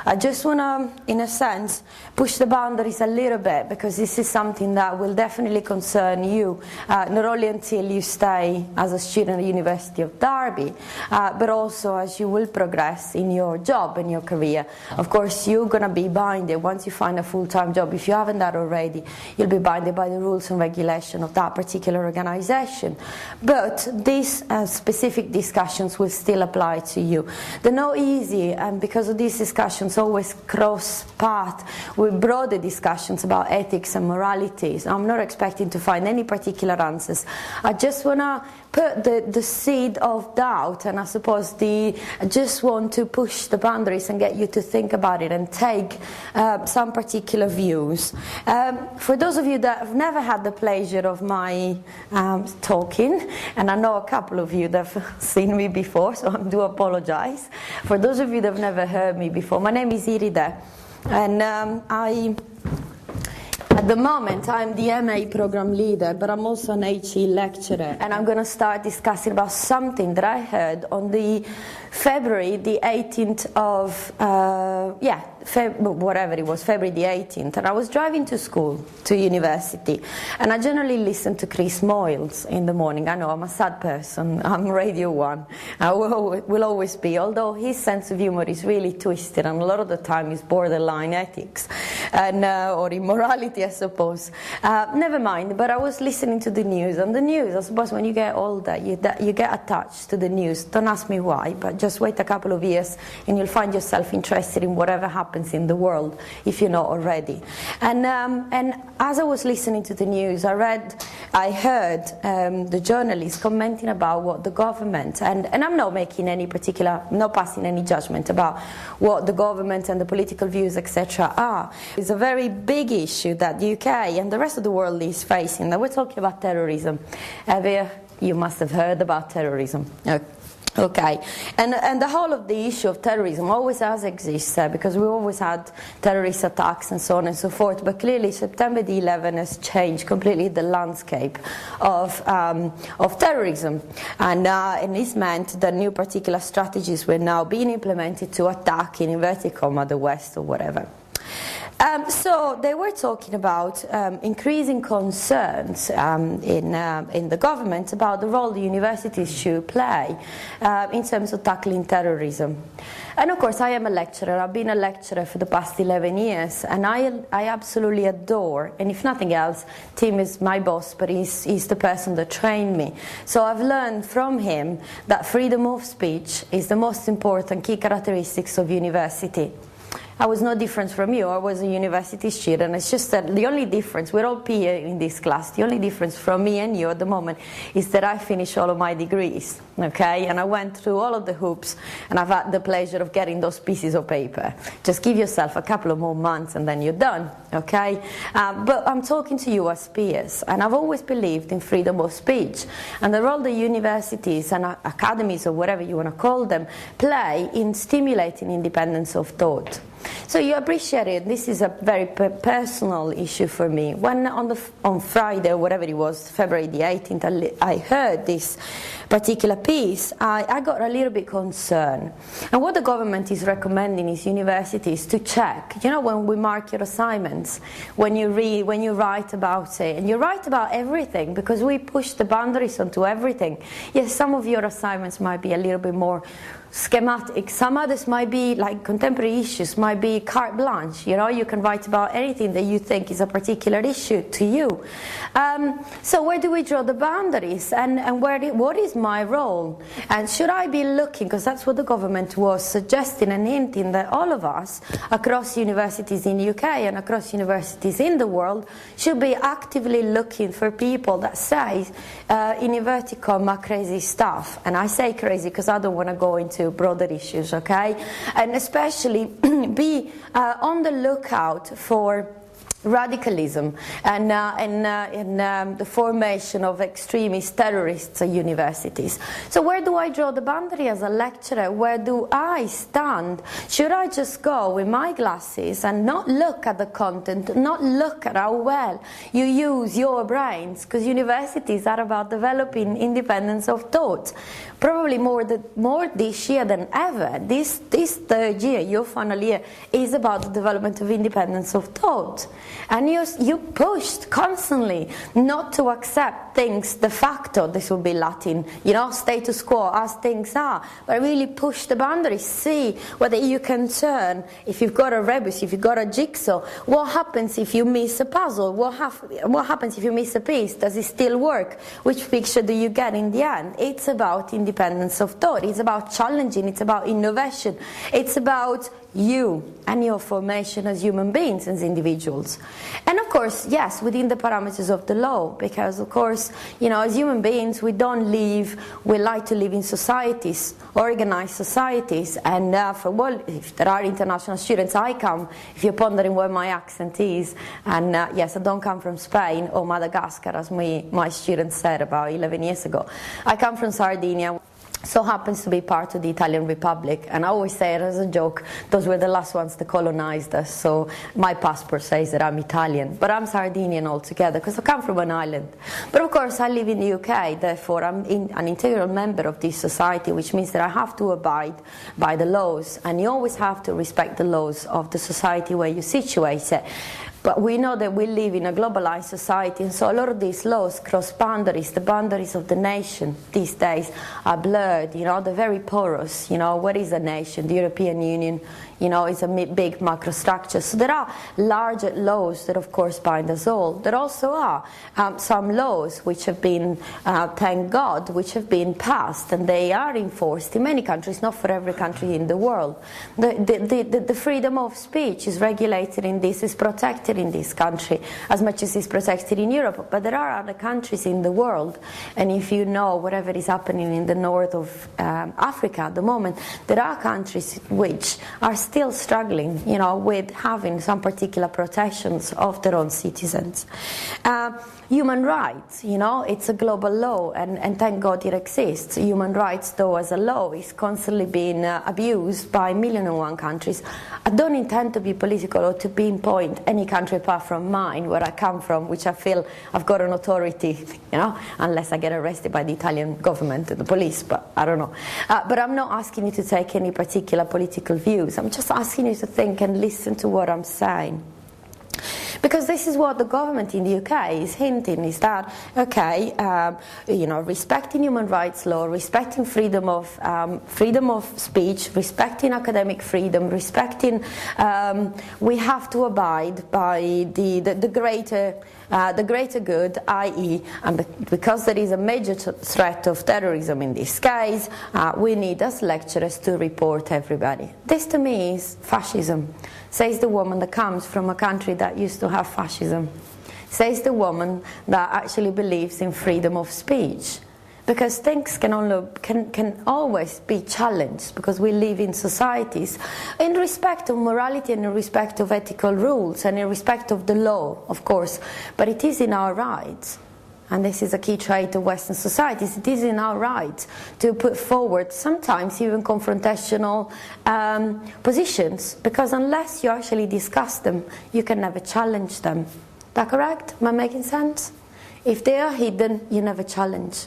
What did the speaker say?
I just want to, in a sense, push the boundaries a little bit, because this is something that will definitely concern you, not only until you stay as a student at the University of Derby, but also as you will progress in your job, in your career. Of course, you're going to be binded once you find a full-time job. If you haven't that already, you'll be binded by the rules and regulation of that particular organization. But these specific discussions will still apply to you. They're not easy, and because of these discussions, always cross path with broader discussions about ethics and morality. So I'm not expecting to find any particular answers. I just want to put the seed of doubt, and I suppose I just want to push the boundaries and get you to think about it and take some particular views. For those of you that have never had the pleasure of my talking, and I know a couple of you that have seen me before, so I do apologize. For those of you that have never heard me before, my name is Iride, and at the moment I'm the MA program leader, but I'm also an HE lecturer, and I'm going to start discussing about something that I heard on the February the 18th of, whatever it was, February the 18th, and I was driving to school, to university, and I generally listen to Chris Moyles in the morning. I know I'm a sad person, I'm Radio 1, I will always be, although his sense of humor is really twisted, and a lot of the time is borderline ethics, and or immorality, I suppose. Never mind, but I was listening to the news, and the news, I suppose when you get older, you get attached to the news. Don't ask me why, but just wait a couple of years and you'll find yourself interested in whatever happens in the world, if you're not already. And as I was listening to the news, I heard the journalists commenting about what the government, and I'm not making any particular, not passing any judgment about what the government and the political views, etc. are. It's a very big issue that the UK and the rest of the world is facing. Now we're talking about terrorism. You must have heard about terrorism. Okay, and the whole of the issue of terrorism always has existed, because we always had terrorist attacks and so on and so forth, but clearly September the 11th has changed completely the landscape of terrorism, and this meant that new particular strategies were now being implemented to attack, in inverted commas, the West or whatever. So they were talking about increasing concerns in the government about the role the universities should play in terms of tackling terrorism. And of course, I am a lecturer. I've been a lecturer for the past 11 years, and I absolutely adore, and if nothing else, Tim is my boss, but he's the person that trained me. So I've learned from him that freedom of speech is the most important key characteristics of university. I was no different from you. I was a university student. It's just that the only difference, we're all peer in this class, the only difference from me and you at the moment is that I finished all of my degrees, okay? And I went through all of the hoops, and I've had the pleasure of getting those pieces of paper. Just give yourself a couple of more months and then you're done, okay? But I'm talking to you as peers, and I've always believed in freedom of speech and the role the universities and academies, or whatever you want to call them, play in stimulating independence of thought. So you appreciate it. This is a very personal issue for me. When on Friday, or whatever it was, February the 18th, I heard this particular piece, I got a little bit concerned. And what the government is recommending is universities to check. You know, when we mark your assignments, when you read, when you write about it, and you write about everything, because we push the boundaries onto everything. Yes, some of your assignments might be a little bit more schematic. Some others might be like contemporary issues, might be carte blanche. You know, you can write about anything that you think is a particular issue to you. So where do we draw the boundaries, and what is my role? And should I be looking, because that's what the government was suggesting and hinting, that all of us across universities in the UK and across universities in the world should be actively looking for people that say, in inverted commas, crazy stuff. And I say crazy because I don't want to go into broader issues, okay? And especially be on the lookout for radicalism and the formation of extremist terrorists at universities. So where do I draw the boundary as a lecturer? Where do I stand? Should I just go with my glasses and not look at the content, not look at how well you use your brains? Because universities are about developing independence of thought. probably more this year than ever. This third year, your final year, is about the development of independence of thought. And you pushed constantly not to accept things de facto, this would be Latin, status quo as things are, but really push the boundaries, see whether you can turn, if you've got a rebus, if you've got a jigsaw, what happens if you miss a puzzle, what happens if you miss a piece, does it still work, which picture do you get in the end? It's about independence of thought, it's about challenging, it's about innovation, it's about you and your formation as human beings, as individuals. And of course, yes, within the parameters of the law, because of course, as human beings, we like to live in societies, organized societies, and if there are international students, if you're pondering where my accent is, and yes, I don't come from Spain or Madagascar, as my students said about 11 years ago. I come from Sardinia, so happens to be part of the Italian Republic, and I always say it as a joke, those were the last ones that colonized us, so my passport says that I'm Italian, but I'm Sardinian altogether, because I come from an island. But of course I live in the UK, therefore I'm an integral member of this society, which means that I have to abide by the laws, and you always have to respect the laws of the society where you're situated. But we know that we live in a globalized society, and so a lot of these laws cross boundaries. The boundaries of the nation these days are blurred, they're very porous. What is a nation? The European Union, is a big macro structure. So there are larger laws that of course bind us all. There also are some laws which have been, thank God, which have been passed, and they are enforced in many countries, not for every country in the world. The freedom of speech is regulated in this, is protected in this country as much as it's protected in Europe, but there are other countries in the world, and if you know whatever is happening in the north of Africa at the moment, there are countries which are still struggling, with having some particular protections of their own citizens. Human rights, it's a global law, and thank God it exists. Human rights, though, as a law, is constantly being abused by 1,000,001 countries. I don't intend to be political or to pinpoint any country apart from mine, where I come from, which I feel I've got an authority, unless I get arrested by the Italian government and the police, but I don't know. But I'm not asking you to take any particular political views. I'm just asking you to think and listen to what I'm saying. Because this is what the government in the UK is hinting, is that, okay, respecting human rights law, respecting freedom of speech, respecting academic freedom, respecting, we have to abide by the greater good, i.e., and because there is a major threat of terrorism in this case, we need as lecturers to report everybody. This to me is fascism. Says the woman that comes from a country that used to have fascism. Says the woman that actually believes in freedom of speech. Because things can always be challenged, because we live in societies in respect of morality and in respect of ethical rules and in respect of the law, of course, but it is in our rights. And this is a key trait of Western societies. It is in our right to put forward sometimes even confrontational positions, because unless you actually discuss them, you can never challenge them. Is that correct? Am I making sense? If they are hidden, you never challenge.